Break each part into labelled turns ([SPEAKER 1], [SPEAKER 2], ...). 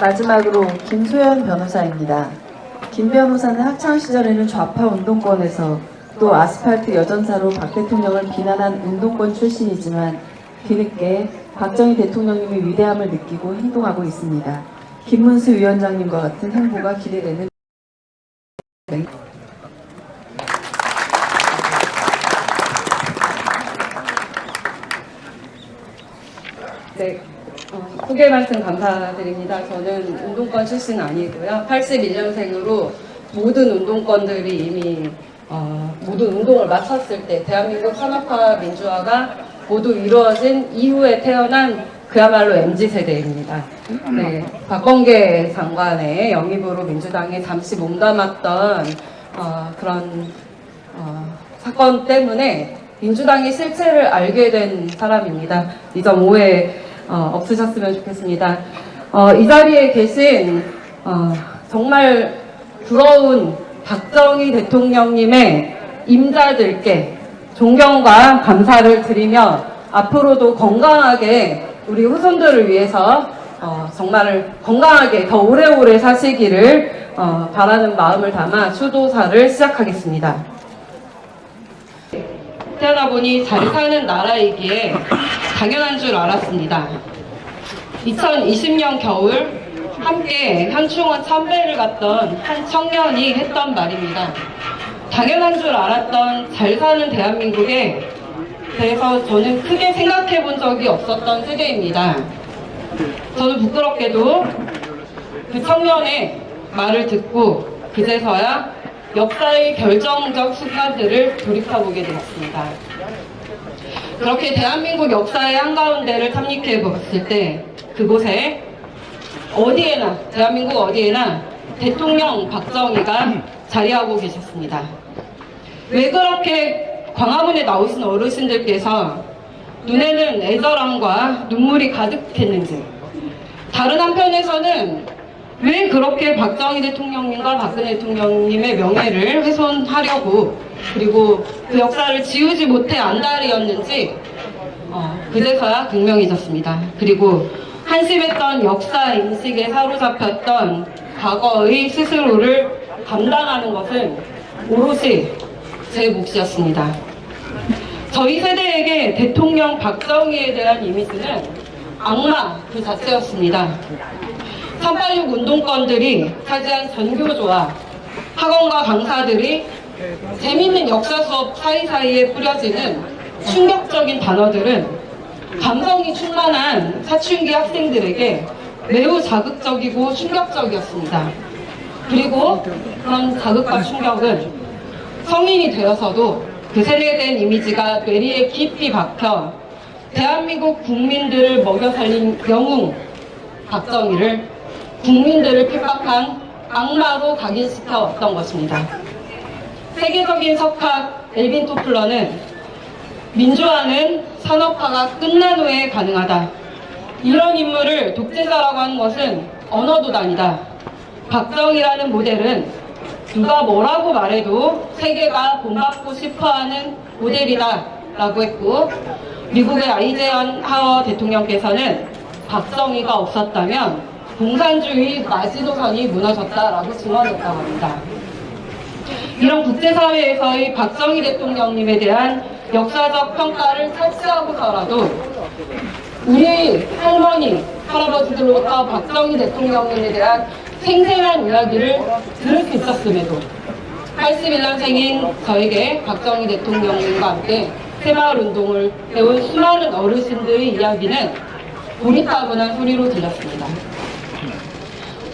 [SPEAKER 1] 마지막으로 김소연 변호사입니다. 김 변호사는 학창시절에는 좌파 운동권에서 또 아스팔트 여전사로 박 대통령을 비난한 운동권 출신이지만 뒤늦게 박정희 대통령님의 위대함을 느끼고 행동하고 있습니다. 김문수 위원장님과 같은 행보가 기대되는
[SPEAKER 2] 네, 소개 말씀 감사드립니다. 저는 운동권 출신 아니고요. 81년생으로 모든 운동권들이 이미 모든 운동을 마쳤을 때 대한민국 산업화 민주화가 모두 이루어진 이후에 태어난 그야말로 MZ세대입니다. 네, 박범계 장관의 영입으로 민주당에 잠시 몸담았던 그런 사건 때문에 민주당의 실체를 알게 된 사람입니다. 이 점 오해 없으셨으면 좋겠습니다. 이 자리에 계신 정말 부러운 박정희 대통령님의 임자들께 존경과 감사를 드리며 앞으로도 건강하게 우리 후손들을 위해서 정말 건강하게 더 오래오래 사시기를 바라는 마음을 담아 추도사를 시작하겠습니다. 태어나 보니 잘 사는 나라이기에 당연한 줄 알았습니다. 2020년 겨울 함께 현충원 참배를 갔던 한 청년이 했던 말입니다. 당연한 줄 알았던 잘 사는 대한민국에 대해서 저는 크게 생각해 본 적이 없었던 세대입니다. 저는 부끄럽게도 그 청년의 말을 듣고 그제서야 역사의 결정적 순간들을 돌이켜보게 되었습니다. 그렇게 대한민국 역사의 한가운데를 탐닉해 봤을 때 그곳에 어디에나 대한민국 어디에나 대통령 박정희가 자리하고 계셨습니다. 왜 그렇게 광화문에 나오신 어르신들께서 눈에는 애절함과 눈물이 가득했는지, 다른 한편에서는 왜 그렇게 박정희 대통령님과 박근혜 대통령님의 명예를 훼손하려고 그리고 그 역사를 지우지 못해 안달이었는지 그제서야 극명해졌습니다. 그리고 한심했던 역사 인식에 사로잡혔던 과거의 스스로를 감당하는 것은 오롯이 제 몫이었습니다. 저희 세대에게 대통령 박정희에 대한 이미지는 악마 그 자체였습니다. 386 운동권들이 차지한 전교조와 학원과 강사들이 재밌는 역사 수업 사이사이에 뿌려지는 충격적인 단어들은 감성이 충만한 사춘기 학생들에게 매우 자극적이고 충격적이었습니다. 그리고 그런 자극과 충격은 성인이 되어서도 그 세뇌된 이미지가 뇌리에 깊이 박혀 대한민국 국민들을 먹여 살린 영웅 박정희를 국민들을 핍박한 악마로 각인시켜 왔던 것입니다. 세계적인 석학 엘빈 토플러는 민주화는 산업화가 끝난 후에 가능하다. 이런 인물을 독재자라고 하는 것은 언어도단이다. 박정희라는 모델은 누가 뭐라고 말해도 세계가 본받고 싶어하는 모델이다 라고 했고, 미국의 아이젠하워 대통령께서는 박정희가 없었다면 공산주의 마지노선이 무너졌다라고 증언했다고 합니다. 이런 국제사회에서의 박정희 대통령님에 대한 역사적 평가를 차치하고서라도 우리 할머니, 할아버지들로부터 박정희 대통령님에 대한 생생한 이야기를 들을 수 있었음에도 81년생인 저에게 박정희 대통령님과 함께 새마을운동을 해온 수많은 어르신들의 이야기는 고리타분한 소리로 들렸습니다.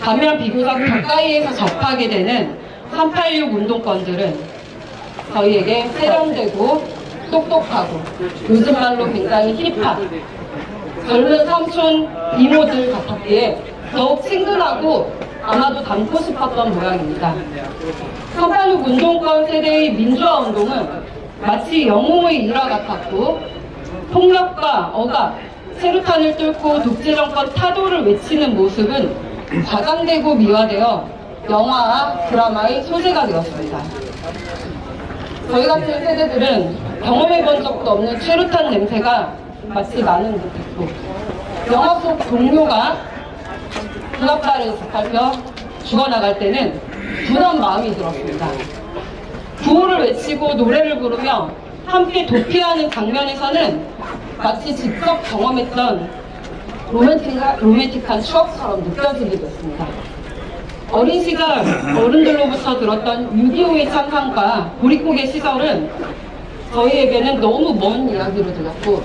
[SPEAKER 2] 반면 비교적 가까이에서 접하게 되는 386 운동권들은 저희에게 세련되고 똑똑하고 요즘 말로 굉장히 힙한 젊은 삼촌 이모들 같았기에 더욱 친근하고 아마도 닮고 싶었던 모양입니다. 386 운동권 세대의 민주화 운동은 마치 영웅의 일화 같았고, 폭력과 억압, 세루탄을 뚫고 독재정권 타도를 외치는 모습은 과장되고 미화되어 영화와 드라마의 소재가 되었습니다. 저희 같은 세대들은 경험해본 적도 없는 최루탄 냄새가 마치 나는 듯했고, 영화 속 동료가 군합사를 살펴 죽어나갈 때는 분한 마음이 들었습니다. 구호를 외치고 노래를 부르며 함께 도피하는 장면에서는 마치 직접 경험했던 로맨틱한 추억처럼 느껴지기도 했습니다. 어린 시절 어른들로부터 들었던 6.25의 찬상과 보릿고개 시절은 저희에게는 너무 먼 이야기로 들렸고,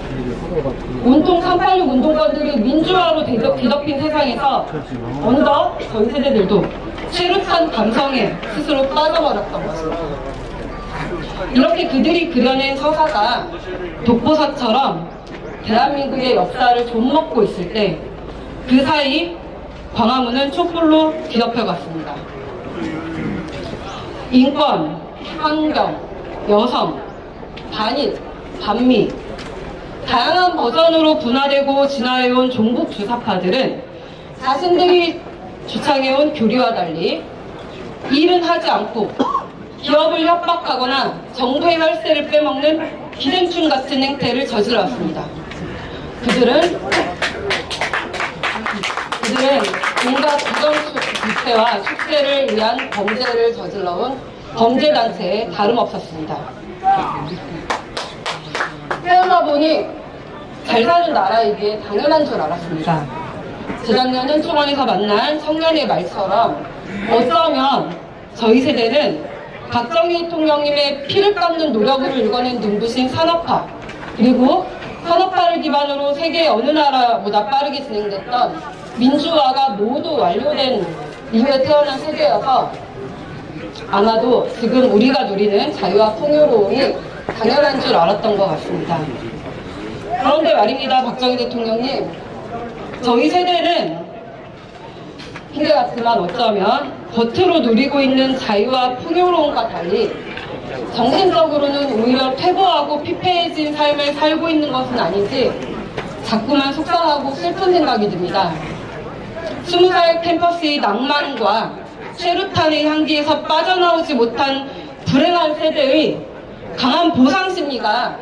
[SPEAKER 2] 온통 386 운동권들이 민주화로 뒤덮인 세상에서 어느덧 저희 세대들도 최루탄 감성에 스스로 빠져버렸던 것입니다. 이렇게 그들이 그려낸 서사가 독보사처럼 대한민국의 역사를 좀먹고 있을 때 그 사이 광화문은 촛불로 뒤덮여갔습니다. 인권, 환경, 여성, 반일, 반미 다양한 버전으로 분화되고 진화해온 종북 주사파들은 자신들이 주창해온 교리와 달리 일은 하지 않고 기업을 협박하거나 정부의 혈세를 빼먹는 기생충 같은 행태를 저질러왔습니다. 그들은 온갖 부정 부패와 축제를 위한 범죄를 저질러온 범죄단체에 다름없었습니다. 태어나 보니 잘 사는 나라이기에 당연한 줄 알았습니다. 재작년 현충원에서 만난 청년의 말처럼 어쩌면 저희 세대는 박정희 대통령님의 피를 깎는 노력으로 일궈낸 눈부신 산업화, 그리고 산업화를 기반으로 세계 어느 나라보다 빠르게 진행됐던 민주화가 모두 완료된 이후에 태어난 세대여서 아마도 지금 우리가 누리는 자유와 풍요로움이 당연한 줄 알았던 것 같습니다. 그런데 말입니다, 박정희 대통령님. 저희 세대는 핑계 같지만 어쩌면 겉으로 누리고 있는 자유와 풍요로움과 달리 정신적으로는 오히려 퇴보하고 피폐해진 삶을 살고 있는 것은 아닌지 자꾸만 속상하고 슬픈 생각이 듭니다. 20살 캠퍼스의 낭만과 최루탄의 향기에서 빠져나오지 못한 불행한 세대의 강한 보상심리가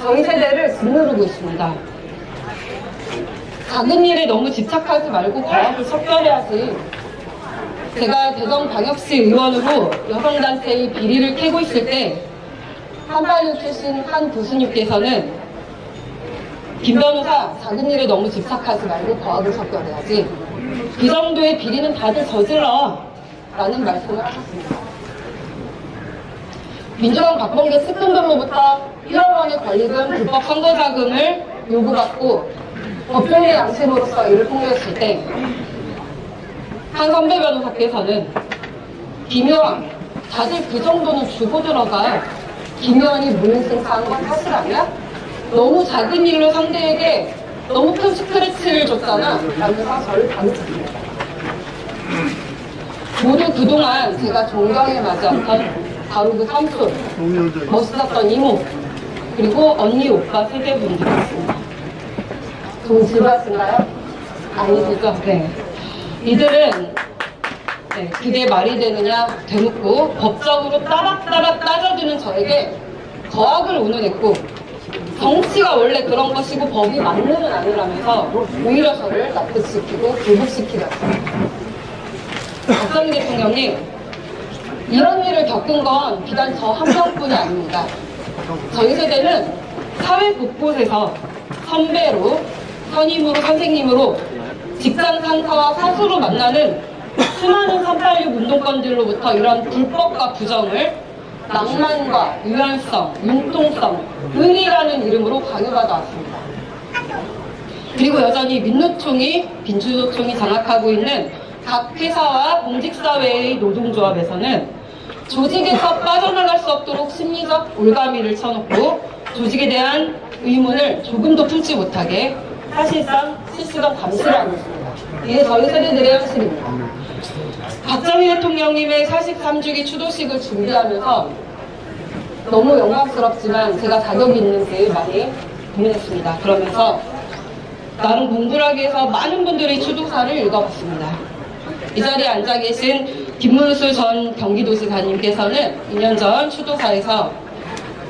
[SPEAKER 2] 저희 세대를 짓누르고 있습니다. 작은 일에 너무 집착하지 말고 과학을 척결해야지. 제가 대전광역시 의원으로 여성단체의 비리를 캐고 있을 때 386 출신 한 교수님께서는 김 변호사, 작은 일에 너무 집착하지 말고 과학을 척결해야지. 그 정도의 비리는 다들 저질러 라는 말씀을 하셨습니다. 민주당 박범계 측근들로부터 1억 원의 권리금, 불법 선거자금을 요구받고 법정의 양심으로서 이를 통과했을 때 한 선배 변호사께서는 김의원, 다들 그 정도는 주고 들어가. 김의원이 무능승차한 건 사실 아니야? 너무 작은 일로 상대에게 너무 큰 스트레스를 줬잖아 라면서 저를 가르쳤습니다. 모두 그동안 제가 존경해마지 않던 바로 그 삼촌, 멋있었던 이모, 그리고 언니, 오빠 세대분들이었습니다. 좀 지루하신가요? 아니시죠? 네. 이들은 그게 말이 되느냐 되묻고 법적으로 따박따박 따져드는 저에게 거학을 운운했고, 정치가 원래 그런 것이고 법이 맞는 아니라면서 오히려 저를 납득시키고 교육시키려고. 박정희 대통령님, 이런 일을 겪은 건 비단 저 한 명뿐이 아닙니다. 저희 세대는 사회 곳곳에서 선배로, 선임으로, 선생님으로, 직장 상사와 사수로 만나는 수많은 386 운동권들로부터 이런 불법과 부정을 낭만과 유연성, 융통성, 의리라는 이름으로 강요받아 왔습니다. 그리고 여전히 민노총이, 민주노총이 장악하고 있는 각 회사와 공직사회의 노동조합에서는 조직에서 빠져나갈 수 없도록 심리적 올가미를 쳐놓고 조직에 대한 의문을 조금도 품지 못하게 사실상 실시간 감시를 하고 있습니다. 이게 저희 세대들의 현실입니다. 박정희 대통령님의 43주기 추도식을 준비하면서 너무 영광스럽지만 제가 자격이 있는지 많이 고민했습니다. 그러면서 나름 공부를 하기 위해서 많은 분들의 추도사를 읽어봤습니다. 이 자리에 앉아 계신 김문수 전 경기도지사님께서는 2년 전 추도사에서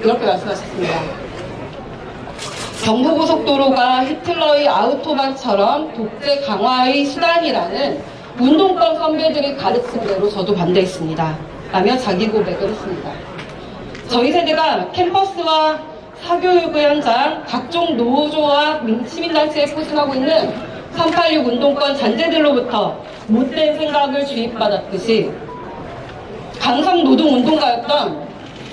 [SPEAKER 2] 이렇게 말씀하셨습니다. 경부고속도로가 히틀러의 아우토반처럼 독재 강화의 수단이라는 운동권 선배들이 가르친 대로 저도 반대했습니다. 라며 자기 고백을 했습니다. 저희 세대가 캠퍼스와 사교육 현장, 각종 노조와 시민단체에 포진하고 있는 386 운동권 잔재들로부터 못된 생각을 주입받았듯이 강성 노동운동가였던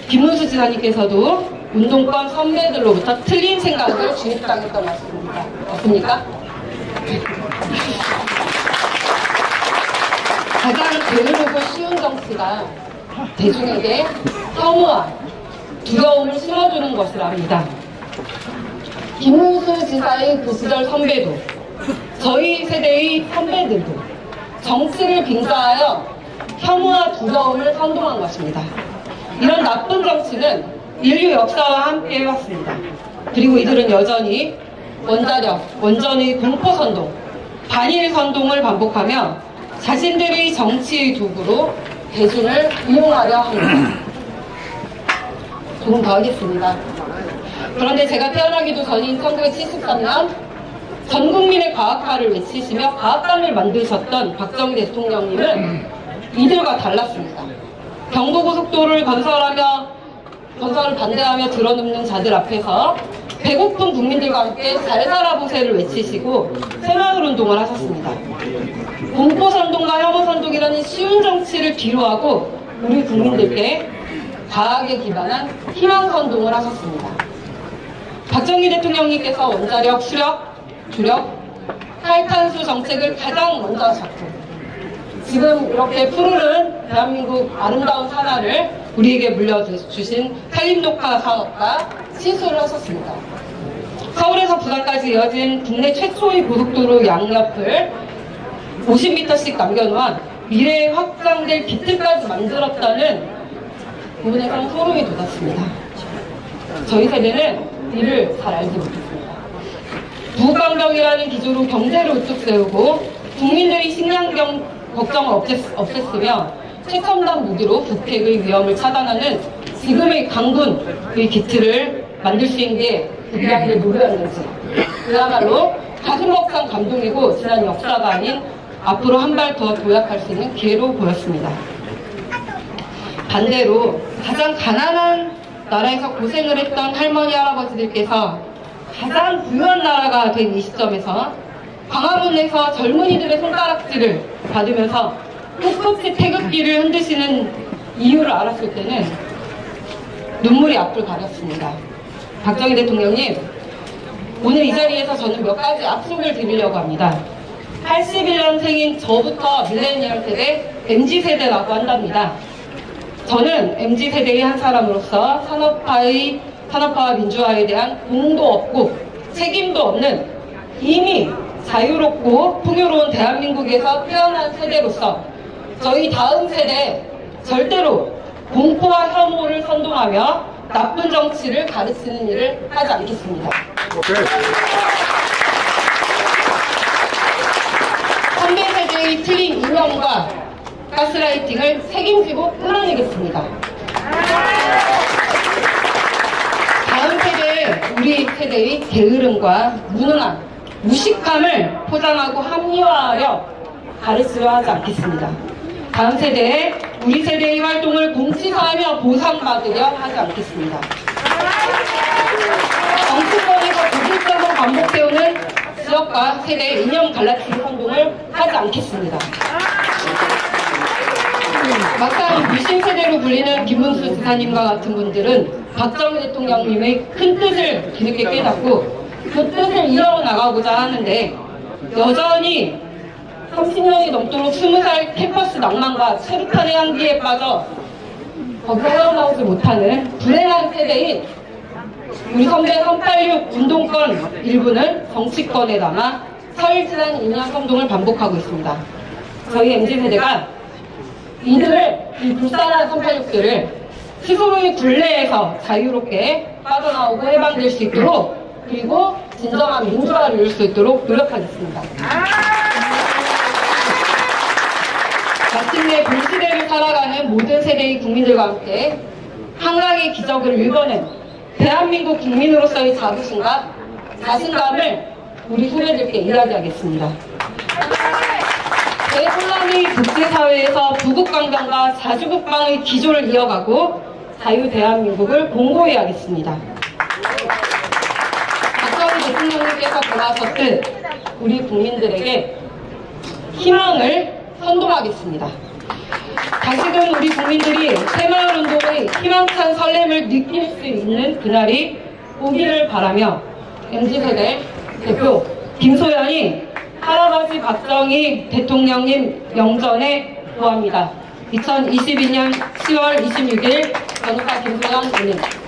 [SPEAKER 2] 김문수 지사님께서도 운동권 선배들로부터 틀린 생각을 주입당했던 것 같습니다. 맞습니까? 가장 게으르고 쉬운 정치가 대중에게 혐오와 두려움을 심어주는 것이랍니다. 김문수 지사의 그 시절 선배도 저희 세대의 선배들도 정치를 빙자하여 혐오와 두려움을 선동한 것입니다. 이런 나쁜 정치는 인류 역사와 함께 해왔습니다. 그리고 이들은 여전히 원자력, 원전의 공포선동, 반일선동을 반복하며 자신들의 정치의 도구로 대중을 이용하려 합니다. 조금 더 하겠습니다. 그런데 제가 태어나기도 전인 1973년 전 국민의 과학화를 외치시며 과학관을 만드셨던 박정희 대통령님은 이들과 달랐습니다. 경부고속도로를 건설을 반대하며 들어눕는 자들 앞에서 배고픈 국민들과 함께 잘 살아보세를 외치시고 새마을운동을 하셨습니다. 공포선동과 혐오선동이라는 쉬운 정치를 뒤로하고 우리 국민들께 과학에 기반한 희망선동을 하셨습니다. 박정희 대통령님께서 원자력, 수력, 주력, 탈탄소 정책을 가장 먼저 하셨고 지금 이렇게 푸르른 대한민국 아름다운 산하를 우리에게 물려주신 산림녹화 사업과 시술을 하셨습니다. 서울에서 부산까지 이어진 국내 최초의 고속도로 양옆을 50m씩 남겨놓은 미래에 확장될 비틀까지 만들었다는 부분에서 소름이 돋았습니다. 저희 세대는 이를 잘 알지 못했습니다. 부강병이라는 기조로 경제를 우뚝 세우고 국민들의 식량 걱정을 없앴으며 최첨단 무기로 북핵의 위험을 차단하는 지금의 강군의 기틀을 만들 수 있는 게 우리한테 누구였는지 그야말로 가슴 벅찬 감동이고 지난 역사가 아닌 앞으로 한 발 더 도약할 수 있는 기회로 보였습니다. 반대로 가장 가난한 나라에서 고생을 했던 할머니 할아버지들께서 가장 부유한 나라가 된 이 시점에서 광화문에서 젊은이들의 손가락질을 받으면서 꿋꿋이 태극기를 흔드시는 이유를 알았을 때는 눈물이 앞을 가렸습니다. 박정희 대통령님, 오늘 이 자리에서 저는 몇 가지 약속을 드리려고 합니다. 81년생인 저부터 밀레니얼 세대, MZ세대라고 한답니다. 저는 MZ세대의 한 사람으로서 산업화와 민주화에 대한 공도 없고 책임도 없는 이미 자유롭고 풍요로운 대한민국에서 태어난 세대로서 저희 다음 세대에 절대로 공포와 혐오를 선동하며 나쁜 정치를 가르치는 일을 하지 않겠습니다. 선배 세대의 틀린 이념과 가스라이팅을 책임지고 끌어내겠습니다. 다음 세대에 우리 세대의 게으름과 무능함, 무식함을 포장하고 합리화하려 가르치려 하지 않겠습니다. 다음 세대에 우리 세대의 활동을 공치사하며 보상받으려 하지 않겠습니다. 정치권에서 고질적으로 반복해오는 지역과 세대의 이념 갈라치기 선동을 하지 않겠습니다. 막상 유신 세대로 불리는 김문수 지사님과 같은 분들은 박정희 대통령님의 큰 뜻을 뒤늦게 깨닫고 그 뜻을 이어나가고자 하는데 여전히 30년이 넘도록 20살 캠퍼스 낭만과 체류탄의 향기에 빠져 거기서 헤어나오지 못하는 불행한 세대인 우리 선배 386 운동권 일부는 정치권에 남아 사흘지난 이념 선동을 반복하고 있습니다. 저희 MZ세대가 이들을, 이 불쌍한 386들을 스스로의 굴레에서 자유롭게 빠져나오고 해방될 수 있도록 그리고 진정한 민주화를 이룰 수 있도록 노력하겠습니다. 마침내 동시대를 살아가는 모든 세대의 국민들과 함께 한강의 기적을 읽어낸 대한민국 국민으로서의 자부심과 자신감을 우리 후배들께 이야기하겠습니다. 대혼란의 국제사회에서 부국강병과 자주국방의 기조를 이어가고 자유대한민국을 공고히 하겠습니다. 박정희 대통령님께서 돌아섰듯 우리 국민들에게 희망을 선동하겠습니다. 다시금 우리 국민들이 새마을운동의 희망찬 설렘을 느낄 수 있는 그날이 오기를 바라며 MZ세대 대표 김소연이 할아버지 박정희 대통령님 영전에 구합니다. 2022년 10월 26일 변호사 김소연입니다.